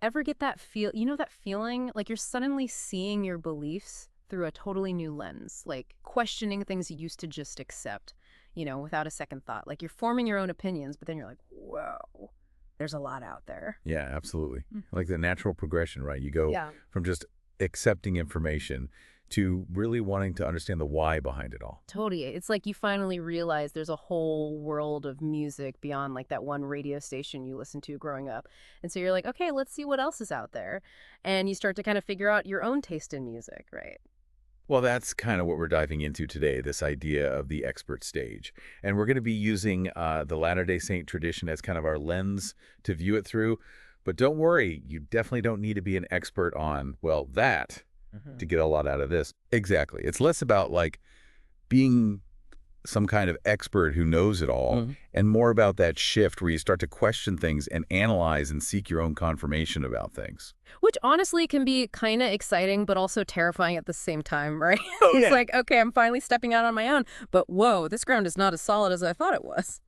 Ever get that that feeling like you're suddenly seeing your beliefs through a totally new lens, like questioning things you used to just accept, without a second thought. Like you're forming your own opinions, but then you're like, whoa, there's a lot out there. Yeah, absolutely. Mm. Like the natural progression, right? You go Yeah. from just accepting information to really wanting to understand the why behind it all. Totally. It's like you finally realize there's a whole world of music beyond like that one radio station you listened to growing up. And so you're like, okay, let's see what else is out there. And you start to kind of figure out your own taste in music, right? Well, that's kind of what we're diving into today, this idea of the expert stage. And we're going to be using the Latter-day Saint tradition as kind of our lens to view it through. But don't worry, you definitely don't need to be an expert on, well, that Hmm. to get a lot out of this. Exactly. It's less about like being some kind of expert who knows it all, and more about that shift where you start to question things and analyze and seek your own confirmation about things. Which honestly can be kind of exciting, but also terrifying at the same time, right? Oh, It's yeah. like, okay, I'm finally stepping out on my own, but whoa, this ground is not as solid as I thought it was.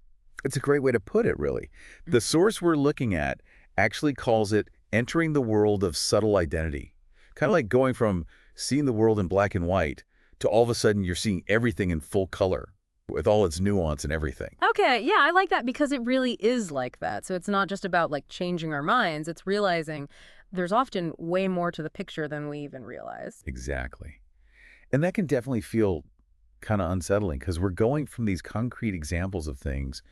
It's a great way to put it, really. The source we're looking at actually calls it entering the world of subtle identity. Kind of like going from seeing the world in black and white to all of a sudden you're seeing everything in full color with all its nuance and everything. Okay, yeah, I like that because it really is like that. So it's not just about like changing our minds, it's realizing there's often way more to the picture than we even realize. Exactly. And that can definitely feel kind of unsettling because we're going from these concrete examples of things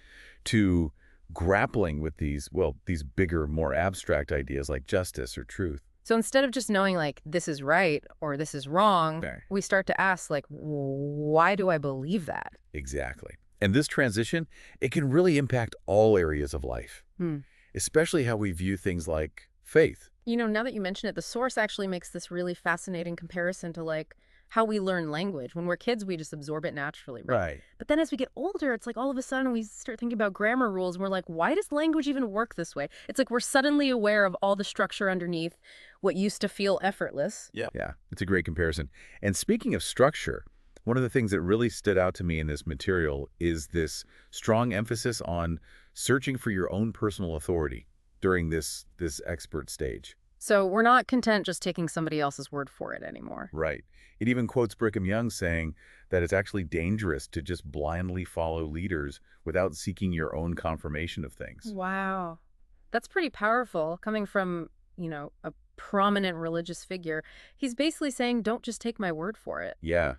to grappling with these, well, these bigger, more abstract ideas like justice or truth. So instead of just knowing like this is right or this is wrong, Okay. we start to ask like, why do I believe that? Exactly. And this transition, it can really impact all areas of life, Hmm. especially how we view things like faith. Now that you mention it, the source actually makes this really fascinating comparison to like how we learn language. When we're kids, we just absorb it naturally, right? Right. But then as we get older, it's like all of a sudden we start thinking about grammar rules and we're like, why does language even work this way? It's like we're suddenly aware of all the structure underneath what used to feel effortless. Yeah, it's a great comparison. And speaking of structure, one of the things that really stood out to me in this material is this strong emphasis on searching for your own personal authority during this expert stage. So we're not content just taking somebody else's word for it anymore. Right. It even quotes Brigham Young saying that it's actually dangerous to just blindly follow leaders without seeking your own confirmation of things. Wow. That's pretty powerful coming from, a prominent religious figure. He's basically saying, don't just take my word for it. Yeah.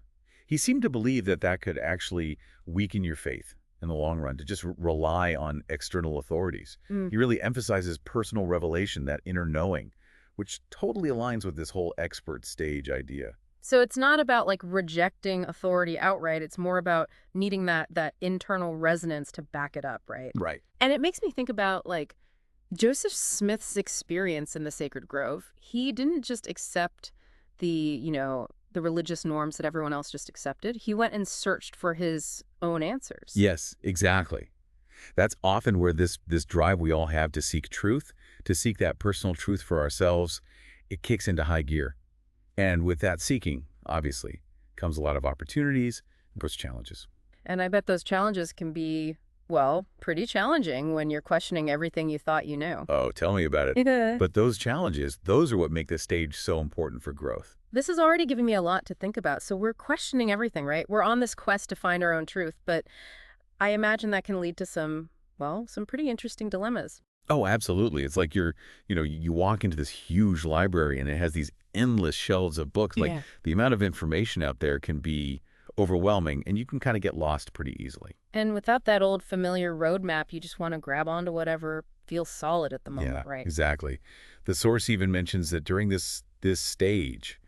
He seemed to believe that that could actually weaken your faith in the long run, to just rely on external authorities. Mm. He really emphasizes personal revelation, that inner knowing, which totally aligns with this whole expert stage idea. So it's not about like rejecting authority outright. It's more about needing that internal resonance to back it up, right? Right. And it makes me think about like Joseph Smith's experience in the Sacred Grove. He didn't just accept the religious norms that everyone else just accepted. He went and searched for his own answers. Yes, exactly. That's often where this drive we all have to seek truth, to seek that personal truth for ourselves, it kicks into high gear. And with that seeking, obviously, comes a lot of opportunities and course challenges. And I bet those challenges can be, well, pretty challenging when you're questioning everything you thought you knew. Oh, tell me about it. Yeah. But those challenges, those are what make this stage so important for growth. This is already giving me a lot to think about. So we're questioning everything, right? We're on this quest to find our own truth, but I imagine that can lead to some pretty interesting dilemmas. Oh, absolutely. It's like you walk into this huge library and it has these endless shelves of books. Like Yeah. the amount of information out there can be overwhelming and you can kind of get lost pretty easily. And without that old familiar roadmap, you just want to grab onto whatever feels solid at the moment, Yeah, right? exactly. The source even mentions that during this stage,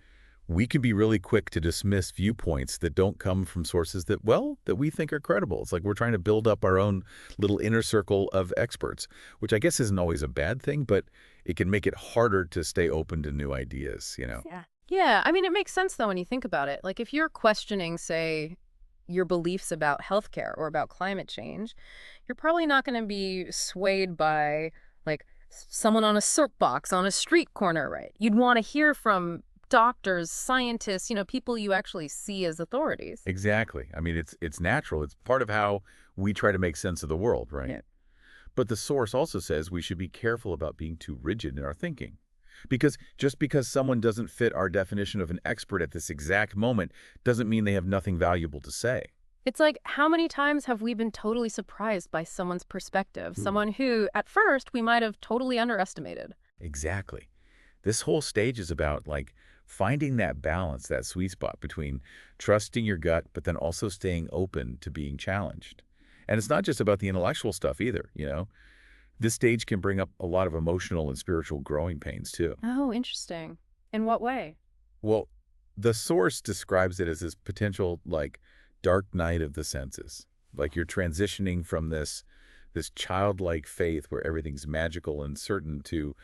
we can be really quick to dismiss viewpoints that don't come from sources that we think are credible. It's like we're trying to build up our own little inner circle of experts, which I guess isn't always a bad thing, but it can make it harder to stay open to new ideas. Yeah. Yeah, I mean, it makes sense, though, when you think about it. Like, if you're questioning, say, your beliefs about healthcare or about climate change, you're probably not going to be swayed by, like, someone on a soapbox on a street corner, right? You'd want to hear from doctors, scientists, people you actually see as authorities. Exactly. I mean, it's natural. It's part of how we try to make sense of the world, right? Yeah. But the source also says we should be careful about being too rigid in our thinking. Because just because someone doesn't fit our definition of an expert at this exact moment doesn't mean they have nothing valuable to say. It's like, how many times have we been totally surprised by someone's perspective? Someone who, at first, we might have totally underestimated. Exactly. This whole stage is about like finding that balance, that sweet spot between trusting your gut, but then also staying open to being challenged. And it's not just about the intellectual stuff either. This stage can bring up a lot of emotional and spiritual growing pains too. Oh, interesting. In what way? Well, the source describes it as this potential like dark night of the senses. Like you're transitioning from this childlike faith where everything's magical and certain to,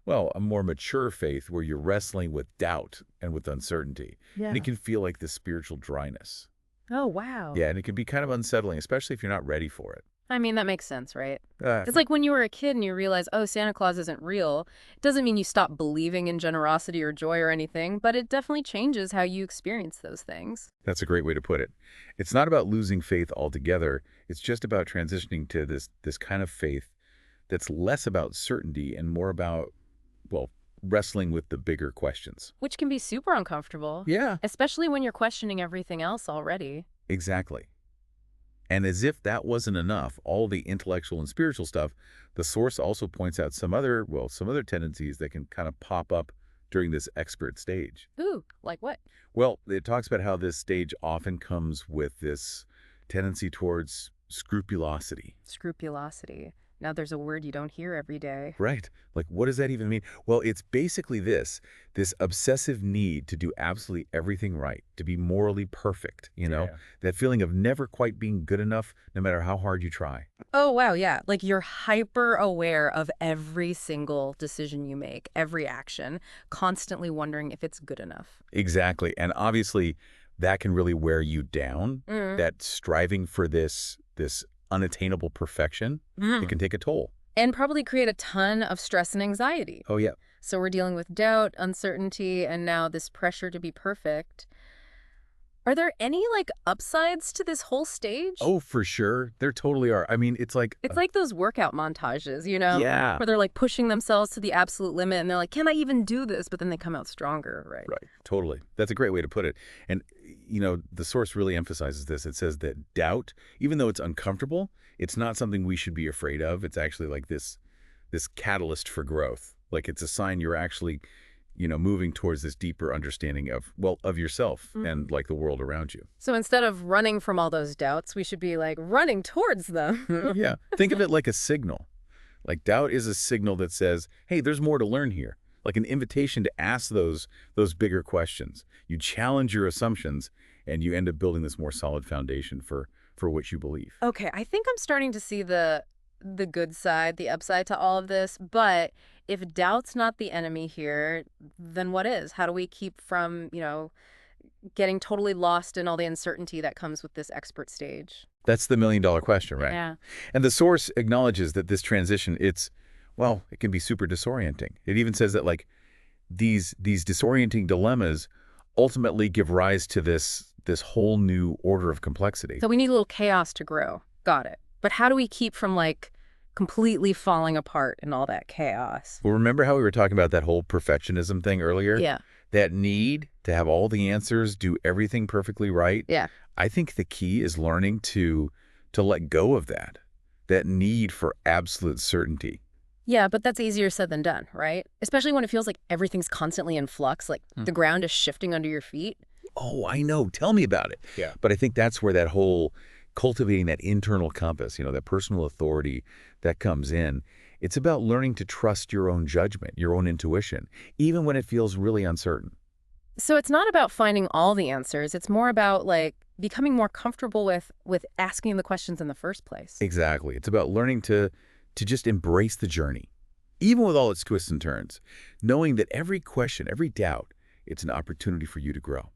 well, a more mature faith where you're wrestling with doubt and with uncertainty. And Yeah. it can feel like this spiritual dryness. Oh, wow. Yeah, and it can be kind of unsettling, especially if you're not ready for it. I mean, that makes sense, right? Uh, It's like when you were a kid and you realize, oh, Santa Claus isn't real. It doesn't mean you stop believing in generosity or joy or anything, but it definitely changes how you experience those things. that's a great way to put it. It's not about losing faith altogether. It's just about transitioning to this kind of faith that's less about certainty and more about, well, wrestling with the bigger questions. Which can be super uncomfortable, Yeah, especially when you're questioning everything else already. exactly. And as if that wasn't enough, all the intellectual and spiritual stuff, the source also points out some other tendencies that can kind of pop up during this expert stage. Ooh, like what? Well, it talks about how this stage often comes with this tendency towards scrupulosity. Scrupulosity. Now there's a word you don't hear every day. Right. Like, what does that even mean? Well, it's basically this obsessive need to do absolutely everything right, to be morally perfect. Yeah. That feeling of never quite being good enough, no matter how hard you try. Oh, wow, yeah. Like you're hyper aware of every single decision you make, every action, constantly wondering if it's good enough. Exactly. And obviously, that can really wear you down. Mm. That striving for this unattainable perfection, it can take a toll. And probably create a ton of stress and anxiety. Oh, yeah. So we're dealing with doubt, uncertainty, and now this pressure to be perfect. Are there any like upsides to this whole stage? Oh, for sure. There totally are. I mean, it's like, It's like those workout montages, you know, yeah. where they're like pushing themselves to the absolute limit and they're like, can I even do this? But then they come out stronger, right? Right. Totally. That's a great way to put it. And the source really emphasizes this. It says that doubt, even though it's uncomfortable, it's not something we should be afraid of. It's actually like this catalyst for growth. Like it's a sign you're actually, moving towards this deeper understanding of yourself and like the world around you. So instead of running from all those doubts, we should be like running towards them. Yeah. Think of it like a signal. Like doubt is a signal that says, hey, there's more to learn here. Like an invitation to ask those bigger questions. You challenge your assumptions and you end up building this more solid foundation for what you believe. Okay, I think I'm starting to see the good side, the upside to all of this, but if doubt's not the enemy here, then what is? How do we keep from, getting totally lost in all the uncertainty that comes with this expert stage? That's the million-dollar question, right? Yeah. And the source acknowledges that this transition, it can be super disorienting. It even says that like these disorienting dilemmas ultimately give rise to this whole new order of complexity. So we need a little chaos to grow. Got it. But how do we keep from like completely falling apart in all that chaos? Well, remember how we were talking about that whole perfectionism thing earlier? Yeah. That need to have all the answers, do everything perfectly right. Yeah. I think the key is learning to let go of that need for absolute certainty. Yeah, but that's easier said than done, right? Especially when it feels like everything's constantly in flux, like the ground is shifting under your feet. Oh, I know. Tell me about it. Yeah. But I think that's where that whole cultivating that internal compass, that personal authority that comes in, it's about learning to trust your own judgment, your own intuition, even when it feels really uncertain. So it's not about finding all the answers. It's more about like becoming more comfortable with asking the questions in the first place. Exactly. It's about learning to just embrace the journey, even with all its twists and turns, knowing that every question, every doubt, it's an opportunity for you to grow.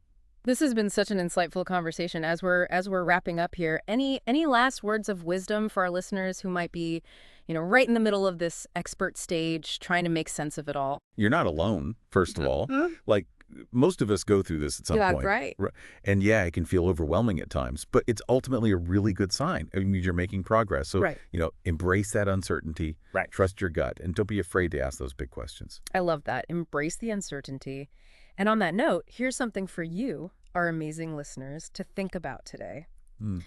This has been such an insightful conversation. As we're wrapping up here, any last words of wisdom for our listeners who might be, right in the middle of this expert stage, trying to make sense of it all? You're not alone, first of all. Like, most of us go through this at some Yeah, point. right. And yeah, it can feel overwhelming at times, but it's ultimately a really good sign. I mean, you're making progress. So, Right. embrace that uncertainty, Right. trust your gut, and don't be afraid to ask those big questions. I love that. Embrace the uncertainty. And on that note, here's something for you, our amazing listeners, to think about today. Hmm.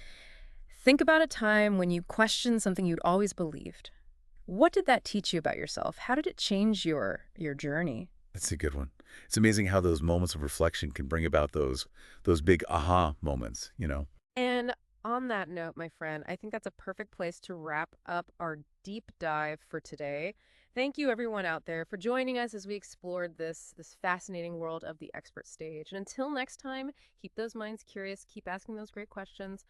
Think about a time when you questioned something you'd always believed. What did that teach you about yourself? How did it change your journey? That's a good one. It's amazing how those moments of reflection can bring about those big aha moments. And on that note, my friend, I think that's a perfect place to wrap up our deep dive for today. Thank you everyone out there for joining us as we explored this fascinating world of the expert stage. And until next time, keep those minds curious, keep asking those great questions.